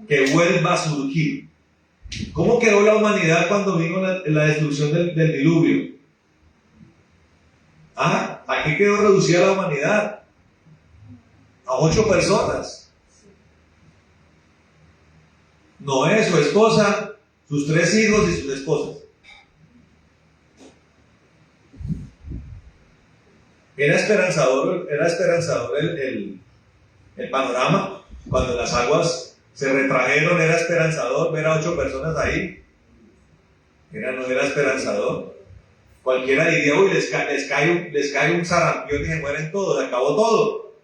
que vuelva a surgir. ¿Cómo quedó la humanidad cuando vino la destrucción del diluvio? ¿A qué quedó reducida la humanidad? A 8 personas. Noé, su esposa, sus 3 hijos y sus esposas. Era esperanzador el panorama. Cuando las aguas se retrajeron, era esperanzador ver a 8 personas ahí. No era esperanzador. Cualquiera diría, uy, les cae un sarampión y se mueren todos, acabó todo.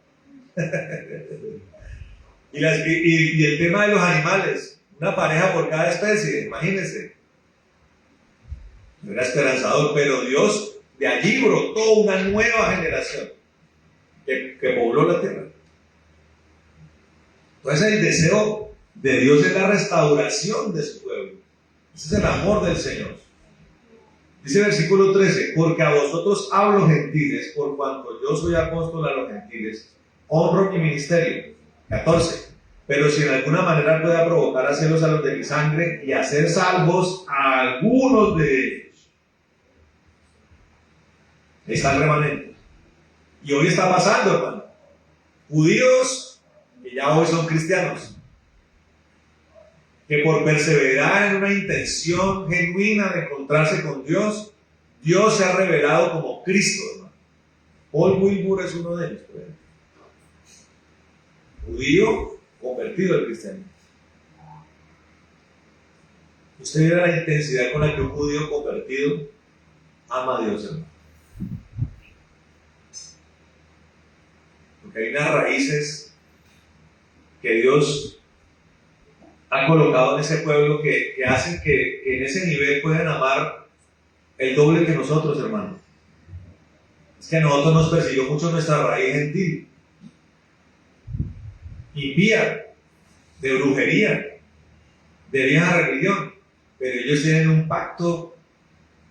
y el tema de los animales, una pareja por cada especie, imagínense. No era esperanzador, pero Dios, de allí brotó una nueva generación que pobló la tierra. Entonces el deseo de Dios es la restauración de su pueblo. Ese es el amor del Señor. Dice el versículo 13, porque a vosotros hablo gentiles, por cuanto yo soy apóstol a los gentiles, honro mi ministerio. 14, pero si en alguna manera pueda provocar a celos a los de mi sangre y hacer salvos a algunos de ellos. Ahí está el remanente. Y hoy está pasando, hermano. Judíos que ya hoy son cristianos, que por perseverar en una intención genuina de encontrarse con Dios, Dios se ha revelado como Cristo, hermano. Paul Wilbur es uno de ellos, por ejemplo. Judío convertido al cristianismo. Usted viera la intensidad con la que un judío convertido ama a Dios, hermano. Porque hay unas raíces que Dios ha colocado en ese pueblo que hacen que en ese nivel puedan amar el doble que nosotros, hermano. Es que a nosotros nos persiguió mucho nuestra raíz gentil, impía, de brujería, de vieja religión, pero ellos tienen un pacto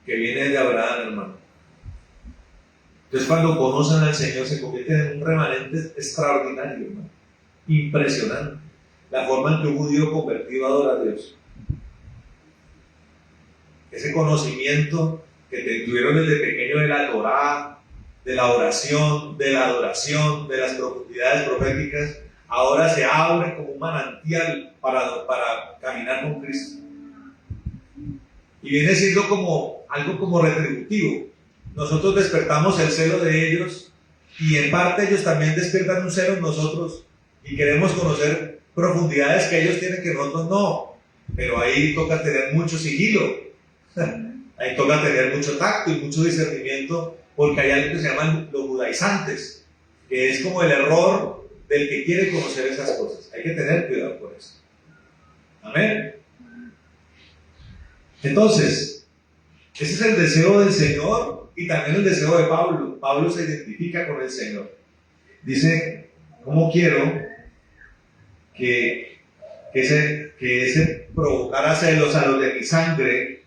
que viene de Abraham, hermano. Entonces cuando conocen al Señor se convierten en un remanente extraordinario, hermano. Impresionante la forma en que un judío convertido adora a Dios. Ese conocimiento que tuvieron desde pequeño de la Torá, de la oración, de la adoración, de las profundidades proféticas, ahora se abre como un manantial para caminar con Cristo. Y viene siendo como algo como retributivo. Nosotros despertamos el celo de ellos y en parte ellos también despiertan un celo en nosotros y queremos conocer profundidades que ellos tienen que nosotros no. Pero ahí toca tener mucho sigilo, ahí toca tener mucho tacto y mucho discernimiento, porque hay algo que se llaman los judaizantes, que es como el error del que quiere conocer esas cosas. Hay que tener cuidado por eso. Amén. Entonces, ese es el deseo del Señor y también el deseo de Pablo. Pablo se identifica con el Señor. Dice, ¿cómo quiero que ese provocar a celos a los de mi sangre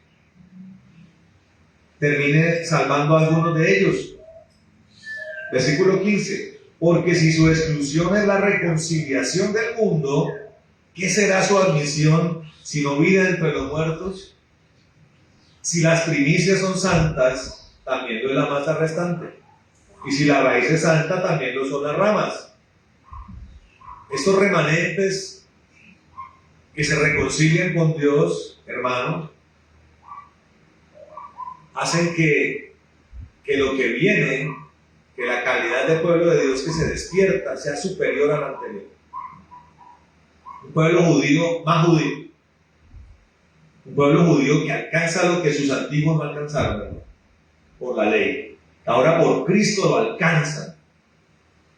termine salvando a algunos de ellos? Versículo 15. Porque si su exclusión es la reconciliación del mundo, ¿qué será su admisión sino vida entre los muertos? Si las primicias son santas, también lo es la masa restante. Y si la raíz es santa, también lo son las ramas. Estos remanentes que se reconcilian con Dios, hermano, hacen que lo que viene, que la calidad del pueblo de Dios que se despierta sea superior al anterior. Un pueblo judío más judío. Un pueblo judío que alcanza lo que sus antiguos no alcanzaron, ¿verdad? Por la ley. Ahora por Cristo lo alcanzan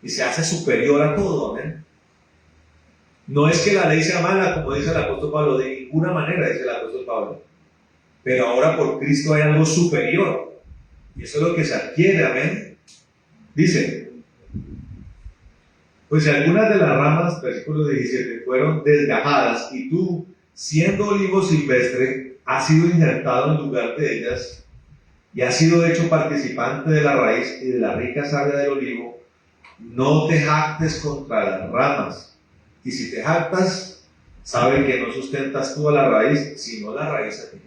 y se hace superior a todo, amén. No es que la ley sea mala, como dice el apóstol Pablo, de ninguna manera, dice el apóstol Pablo. Pero ahora por Cristo hay algo superior. Y eso es lo que se adquiere, amén. Dice, pues si algunas de las ramas, versículo 17, fueron desgajadas y tú, siendo olivo silvestre, has sido injertado en lugar de ellas y has sido hecho participante de la raíz y de la rica savia del olivo, no te jactes contra las ramas. Y si te jactas, sabe que no sustentas tú a la raíz, sino la raíz a ti.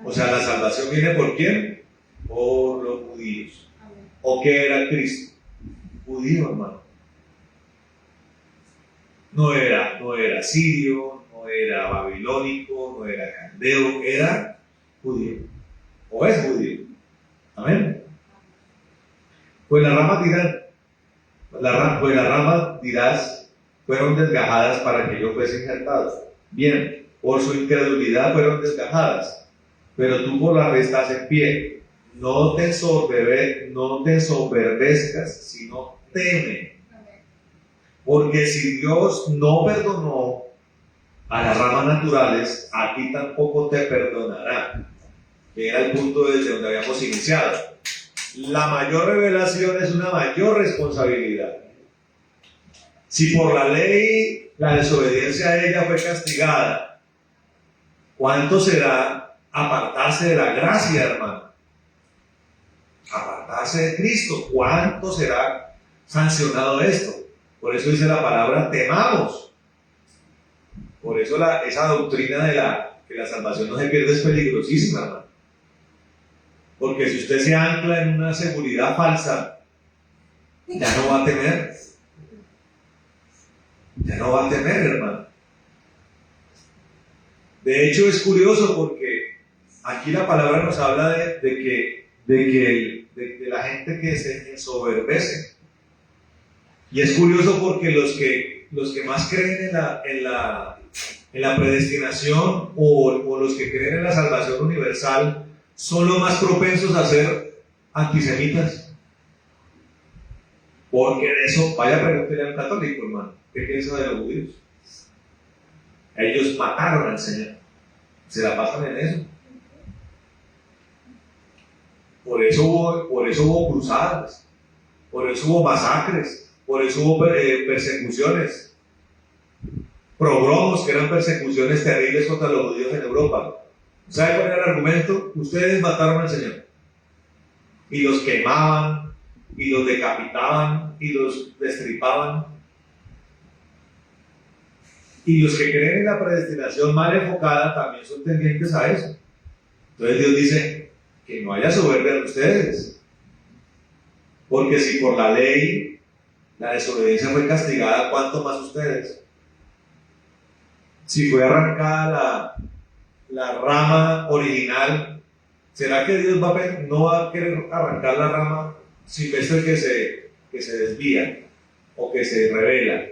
O sea, la salvación viene ¿por quién? Por los judíos. ¿O qué era Cristo? Judío, hermano. No era sirio, no era babilónico, no era caldeo, era judío. O es judío. Amén. Pues las ramas dirán, pues las ramas dirás, fueron desgajadas para que yo fuese injertado. Bien, por su incredulidad fueron desgajadas, pero tú por la fe estás en pie. No te ensoberbezcas, sino teme. Porque si Dios no perdonó a las ramas naturales, a ti tampoco te perdonará. Que era el punto desde donde habíamos iniciado. La mayor revelación es una mayor responsabilidad. Si por la ley la desobediencia a ella fue castigada, ¿cuánto será apartarse de la gracia, hermano? Apartarse de Cristo. ¿Cuánto será sancionado esto? Por eso dice la palabra temamos. Por eso esa doctrina de que la salvación no se pierde es peligrosísima, hermano. Porque si usted se ancla en una seguridad falsa, ya no va a temer. Ya no va a temer, hermano. De hecho, es curioso porque aquí la palabra nos habla de la gente que se ensoberbece. Y es curioso porque los que más creen en la predestinación o los que creen en la salvación universal son los más propensos a ser antisemitas. Porque de eso, vaya a preguntarle al católico, hermano, ¿qué piensa de los judíos? Ellos mataron al Señor, se la pasan en eso. Por eso hubo cruzadas, por eso hubo masacres, por eso hubo persecuciones, progromos que eran persecuciones terribles contra los judíos en Europa. ¿Sabe cuál era el argumento? Ustedes mataron al Señor y los quemaban y los decapitaban y los destripaban. Y los que creen en la predestinación mal enfocada también son tendientes a eso. Entonces Dios dice que no haya soberbia en ustedes, porque si por la ley la desobediencia fue castigada, ¿cuánto más ustedes? Si fue arrancada la rama original, ¿será que Dios no va a querer arrancar la rama silvestre que se desvía o que se revela?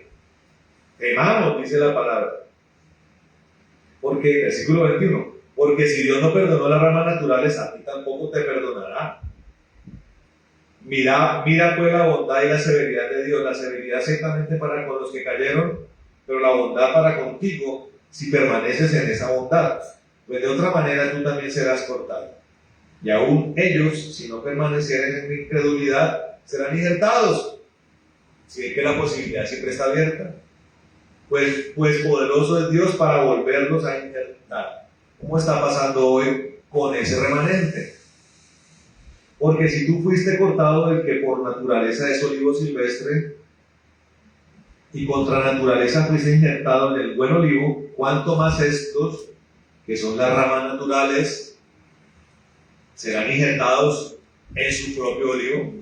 Temamos, dice la palabra. Porque, versículo 21, porque si Dios no perdonó las ramas naturales, a ti tampoco te perdonará. Mira pues la bondad y la severidad de Dios. La severidad ciertamente para con los que cayeron, pero la bondad para contigo si permaneces en esa bondad. Pues de otra manera tú también serás cortado. Y aún ellos, si no permanecieren en mi incredulidad, serán injertados. Si es que la posibilidad siempre está abierta. Pues poderoso es Dios para volverlos a injertar. ¿Cómo está pasando hoy con ese remanente? Porque si tú fuiste cortado del que por naturaleza es olivo silvestre y contra naturaleza fuiste injertado en el buen olivo, ¿cuánto más estos, que son las ramas naturales, serán injertados en su propio olivo?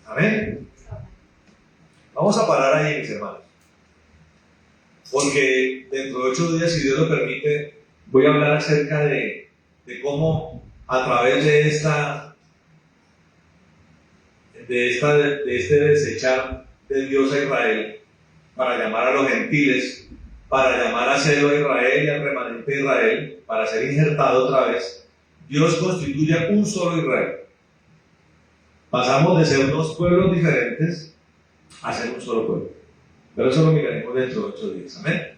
Amén. Vamos a parar ahí, mis hermanos, porque dentro de 8 días, si Dios lo permite, voy a hablar acerca de cómo a través de este desechar de Dios a Israel para llamar a los gentiles, para llamar a celo a Israel y al remanente de Israel, para ser injertado otra vez, Dios constituye un solo Israel. Pasamos de ser 2 pueblos diferentes a ser un solo pueblo. Pero eso lo miraremos dentro de 8 días. Amén.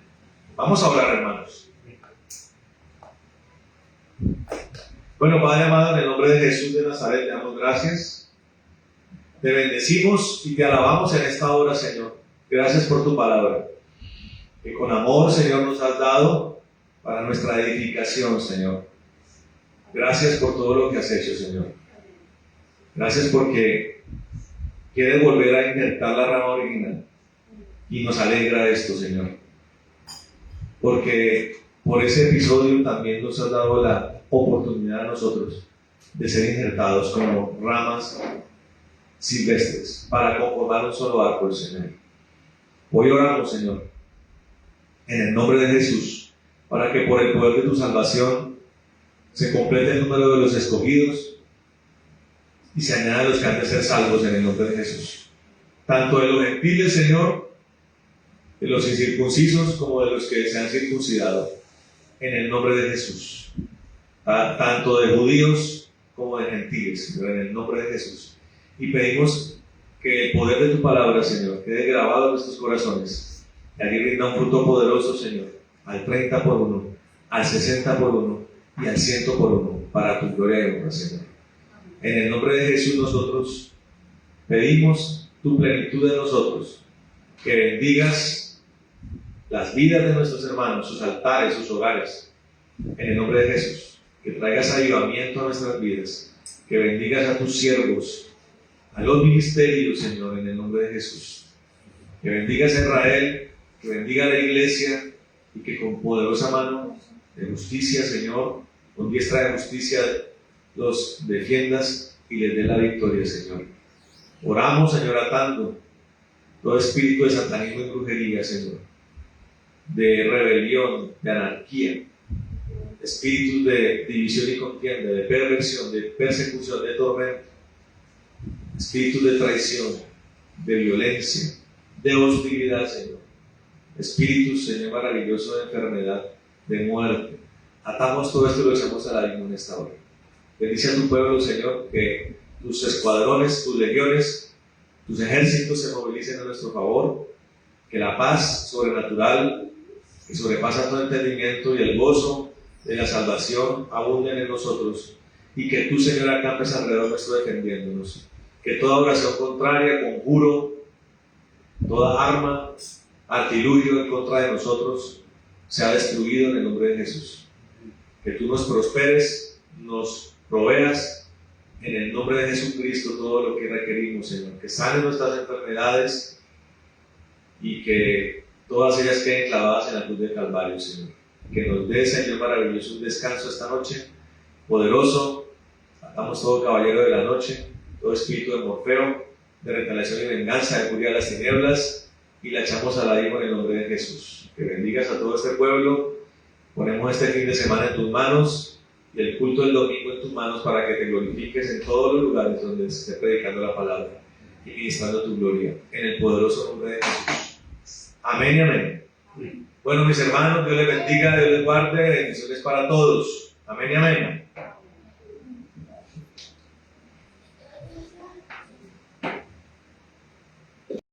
Vamos a orar, hermanos. Bueno, Padre amado, en el nombre de Jesús de Nazaret, te damos gracias. Te bendecimos y te alabamos en esta hora, Señor. Gracias por tu palabra, que con amor, Señor, nos has dado para nuestra edificación, Señor. Gracias por todo lo que has hecho, Señor. Gracias porque quieres volver a injertar la rama original. Y nos alegra esto, Señor. Porque por ese episodio también nos has dado la oportunidad a nosotros de ser injertados como ramas silvestres para conformar un solo árbol, Señor. Hoy oramos, Señor, en el nombre de Jesús, para que por el poder de tu salvación se complete el número de los escogidos y se añadan los que han de ser salvos en el nombre de Jesús. Tanto de los gentiles, Señor, de los incircuncisos como de los que se han circuncidado, en el nombre de Jesús. Tanto de judíos como de gentiles, Señor, en el nombre de Jesús. Y pedimos que el poder de tu palabra, Señor, quede grabado en nuestros corazones, y allí rinda un fruto poderoso, Señor, al 30 por 1, al 60 por 1 y al 100 por 1, para tu gloria y honra, Señor. En el nombre de Jesús nosotros pedimos tu plenitud de nosotros, que bendigas las vidas de nuestros hermanos, sus altares, sus hogares, en el nombre de Jesús, que traigas avivamiento a nuestras vidas, que bendigas a tus siervos, a los ministerios, Señor, en el nombre de Jesús, que bendigas a Israel, que bendiga a la iglesia y que con poderosa mano de justicia, Señor, con diestra de justicia los defiendas y les dé la victoria, Señor. Oramos, Señor, atando todo espíritu de satanismo y brujería, Señor, de rebelión, de anarquía, espíritus de división y contienda, de perversión, de persecución, de tormento, espíritus de traición, de violencia, de hostilidad, Señor, espíritus, Señor, maravilloso de enfermedad, de muerte. Atamos todo esto y lo echamos al abismo en esta hora. Bendice a tu pueblo, Señor, que tus escuadrones, tus legiones, tus ejércitos se movilicen a nuestro favor, que la paz sobrenatural, que sobrepasa todo entendimiento, y el gozo de la salvación abunden en nosotros, y que tú, Señor, acampes alrededor nuestro defendiéndonos, que toda oración contraria, conjuro, toda arma, artilugio en contra de nosotros sea destruido en el nombre de Jesús. Que tú nos prosperes, nos proveas en el nombre de Jesucristo todo lo que requerimos, Señor, que sanen nuestras enfermedades y que todas ellas queden clavadas en la cruz del Calvario, Señor. Que nos dé, Señor maravilloso, un descanso esta noche, poderoso. Atamos todo caballero de la noche, todo espíritu de Morfeo, de retaliación y venganza, de furia de las tinieblas, y la echamos al abismo en el nombre de Jesús. Que bendigas a todo este pueblo. Ponemos este fin de semana en tus manos y el culto del domingo en tus manos para que te glorifiques en todos los lugares donde se esté predicando la palabra y ministrando tu gloria, en el poderoso nombre de Jesús. Amén y amén. Bueno, mis hermanos, Dios les bendiga, Dios les guarde, bendiciones para todos. Amén y amén.